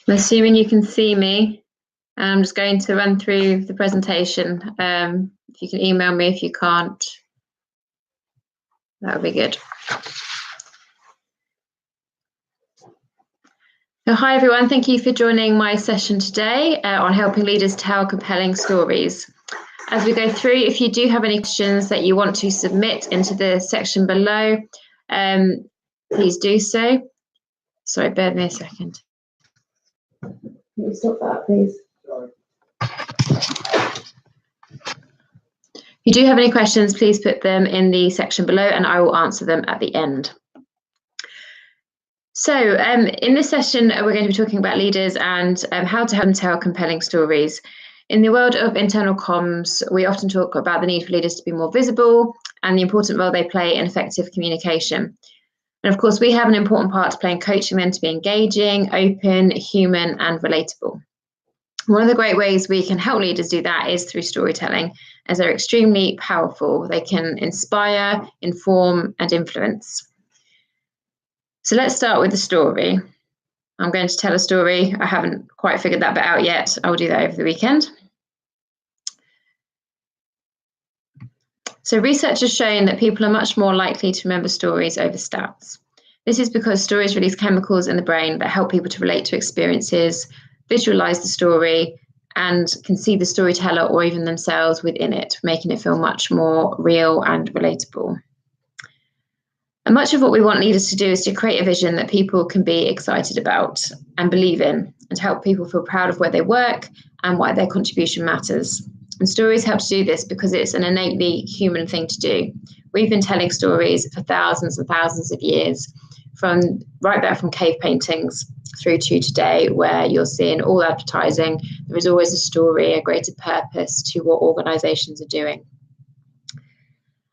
I'm assuming you can see me. I'm just going to run through the presentation. If you can email me if you can't, that would be good. So hi everyone, thank you for joining my session today on helping leaders tell compelling stories. As we go through, if you do have any questions that you want to submit into the section below, please do so. Sorry, bear with me a second. Can you stop that, please? If you do have any questions, please put them in the section below and I will answer them at the end. So in this session, we're going to be talking about leaders and how to help them tell compelling stories. In the world of internal comms, we often talk about the need for leaders to be more visible and the important role they play in effective communication. And of course, we have an important part to play in coaching them to be engaging, open, human, and relatable. One of the great ways we can help leaders do that is through storytelling, as they're extremely powerful. They can inspire, inform, and influence. So let's start with the story. I'm going to tell a story. I haven't quite figured that bit out yet. I'll do that over the weekend. So research has shown that people are much more likely to remember stories over stats. This is because stories release chemicals in the brain that help people to relate to experiences, visualize the story, and can see the storyteller or even themselves within it, making it feel much more real and relatable. And much of what we want leaders to do is to create a vision that people can be excited about and believe in, and to help people feel proud of where they work and why their contribution matters. And stories help to do this because it's an innately human thing to do. We've been telling stories for thousands and thousands of years, from right back from cave paintings through to today, where you're seeing all advertising. There is always a story, a greater purpose to what organizations are doing.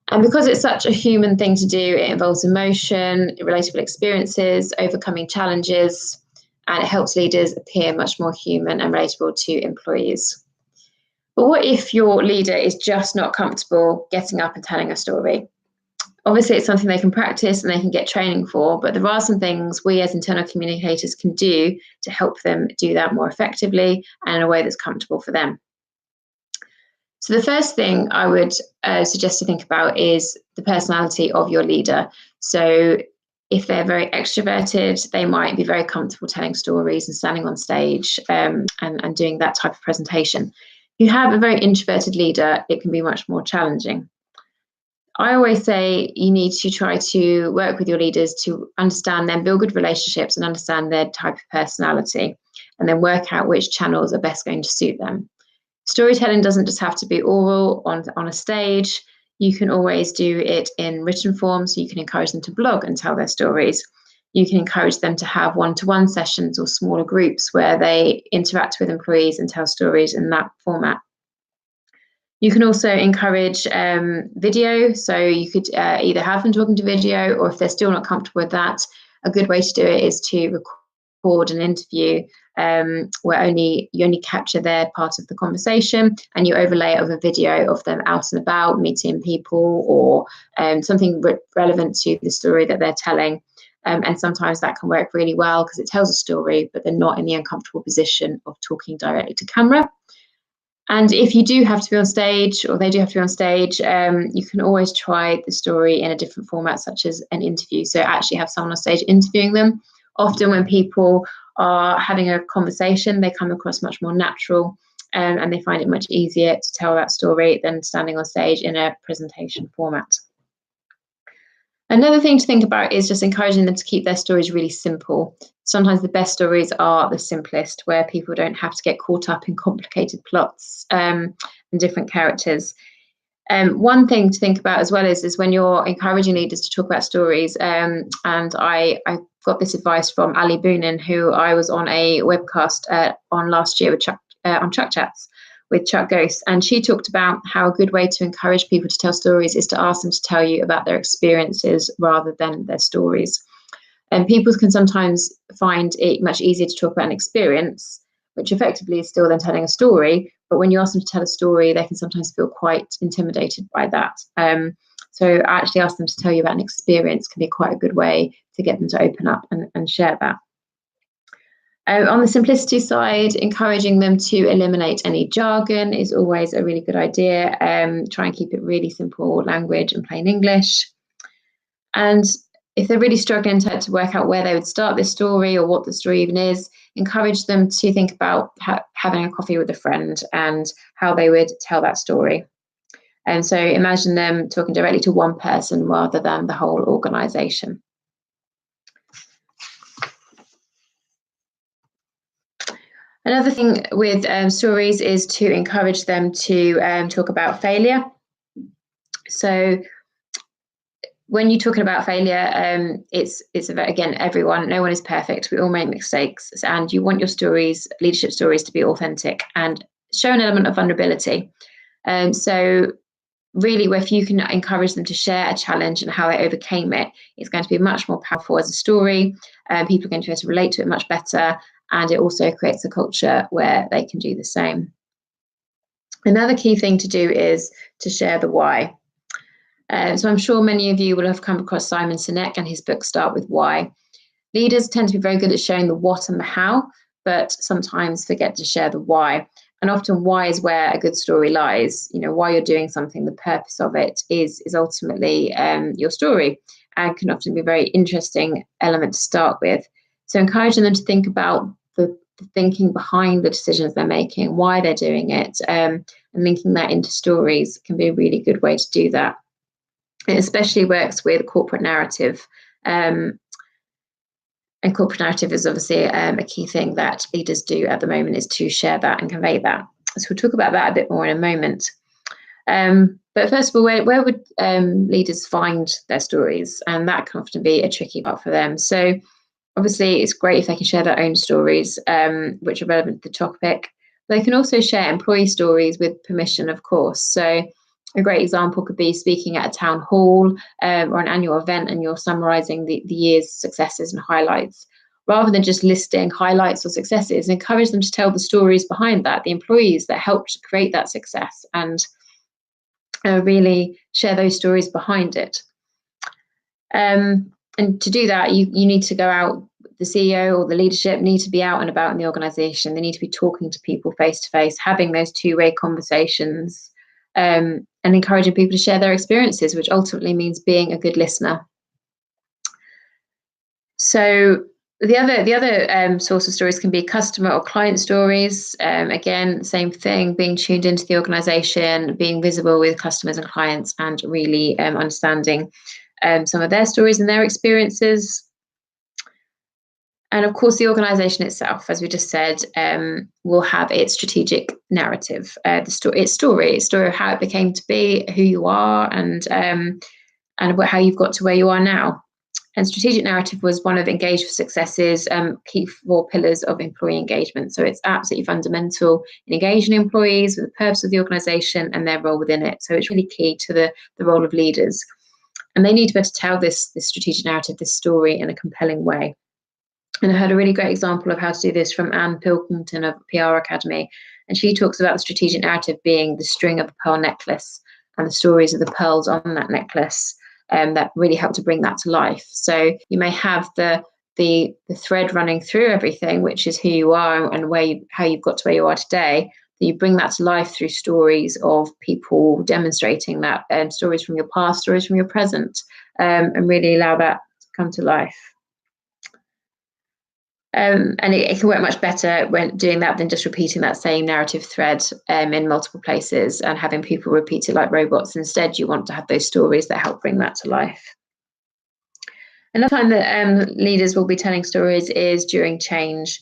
And because it's such a human thing to do, it involves emotion, relatable experiences, overcoming challenges, and it helps leaders appear much more human and relatable to employees. But what if your leader is just not comfortable getting up and telling a story? Obviously, it's something they can practice and they can get training for, but there are some things we as internal communicators can do to help them do that more effectively and in a way that's comfortable for them. So the first thing I would suggest to think about is the personality of your leader. So if they're very extroverted, they might be very comfortable telling stories and standing on stage and doing that type of presentation. If you have a very introverted leader, it can be much more challenging. I always say you need to try to work with your leaders to understand them, build good relationships and understand their type of personality, and then work out which channels are best going to suit them. Storytelling doesn't just have to be oral on a stage. You can always do it in written form, so you can encourage them to blog and tell their stories. You can encourage them to have one-to-one sessions or smaller groups where they interact with employees and tell stories in that format. You can also encourage video, so you could either have them talking to video, or if they're still not comfortable with that, a good way to do it is to record an interview where you only capture their part of the conversation and you overlay it with a video of them out and about, meeting people, or something relevant to the story that they're telling. And sometimes that can work really well because it tells a story, but they're not in the uncomfortable position of talking directly to camera. And if you do have to be on stage, or they do have to be on stage, you can always try the story in a different format, such as an interview. So actually have someone on stage interviewing them. Often when people are having a conversation, they come across much more natural, and they find it much easier to tell that story than standing on stage in a presentation format. Another thing to think about is just encouraging them to keep their stories really simple. Sometimes the best stories are the simplest, where people don't have to get caught up in complicated plots and different characters. One thing to think about as well is when you're encouraging leaders to talk about stories, and I got this advice from Ali Boonin, who I was on a webcast on last year with on Chuck Chats with Chuck Ghost, and she talked about how a good way to encourage people to tell stories is to ask them to tell you about their experiences rather than their stories. And people can sometimes find it much easier to talk about an experience, which effectively is still then telling a story. But when you ask them to tell a story, they can sometimes feel quite intimidated by that. So actually ask them to tell you about an experience can be quite a good way to get them to open up and share that. On the simplicity side, encouraging them to eliminate any jargon is always a really good idea. Try and keep it really simple language and plain English. And if they're really struggling to work out where they would start this story or what the story even is, encourage them to think about having a coffee with a friend and how they would tell that story. And so imagine them talking directly to one person rather than the whole organisation. Another thing with stories is to encourage them to talk about failure. So when you're talking about failure, it's about, again, everyone, no one is perfect. We all make mistakes, and you want your stories, leadership stories, to be authentic and show an element of vulnerability. So really, if you can encourage them to share a challenge and how they overcame it, it's going to be much more powerful as a story. People are going to be able to relate to it much better, and it also creates a culture where they can do the same. Another key thing to do is to share the why. So I'm sure many of you will have come across Simon Sinek and his book Start With Why. Leaders tend to be very good at sharing the what and the how, but sometimes forget to share the why. And often why is where a good story lies. You know, why you're doing something, the purpose of it is ultimately your story, and can often be a very interesting element to start with. So encouraging them to think about the thinking behind the decisions they're making, why they're doing it, and linking that into stories can be a really good way to do that. It especially works with corporate narrative. And corporate narrative is obviously a key thing that leaders do at the moment, is to share that and convey that. So we'll talk about that a bit more in a moment. But first of all, where would leaders find their stories? And that can often be a tricky part for them. So obviously, it's great if they can share their own stories, which are relevant to the topic. They can also share employee stories with permission, of course. So a great example could be speaking at a town hall or an annual event, and you're summarising the year's successes and highlights. Rather than just listing highlights or successes, encourage them to tell the stories behind that, the employees that helped create that success, and really share those stories behind it. And to do that, you need to go out. The CEO or the leadership need to be out and about in the organisation. They need to be talking to people face to face, having those two-way conversations, and encouraging people to share their experiences, which ultimately means being a good listener. So the other source of stories can be customer or client stories. Again, same thing, being tuned into the organisation, being visible with customers and clients, and really understanding some of their stories and their experiences. And of course, the organisation itself, as we just said, will have its strategic narrative, its story of how it became to be, who you are, and how you've got to where you are now. And strategic narrative was one of Engage for Success's key 4 pillars of employee engagement. So it's absolutely fundamental in engaging employees with the purpose of the organisation and their role within it. So it's really key to the role of leaders. And they need to be able to tell this strategic narrative, this story, in a compelling way. And I heard a really great example of how to do this from Anne Pilkington of PR Academy. And she talks about the strategic narrative being the string of a pearl necklace and the stories of the pearls on that necklace that really help to bring that to life. So you may have the thread running through everything, which is who you are and how you've got to where you are today. You bring that to life through stories of people demonstrating that, stories from your past, stories from your present, and really allow that to come to life. And it can work much better when doing that than just repeating that same narrative thread in multiple places and having people repeat it like robots. Instead, you want to have those stories that help bring that to life. Another time that leaders will be telling stories is during change.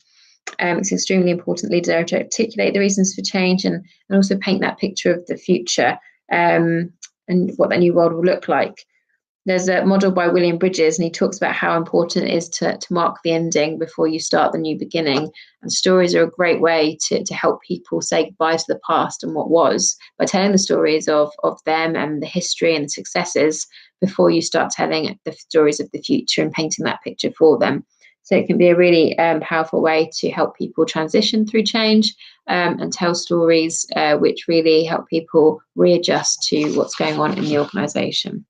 It's extremely important leaders to articulate the reasons for change and also paint that picture of the future and what that new world will look like. There's a model by William Bridges, and he talks about how important it is to mark the ending before you start the new beginning. And stories are a great way to help people say goodbye to the past and what was, by telling the stories of them and the history and the successes before you start telling the stories of the future and painting that picture for them. So it can be a really powerful way to help people transition through change and tell stories which really help people readjust to what's going on in the organisation.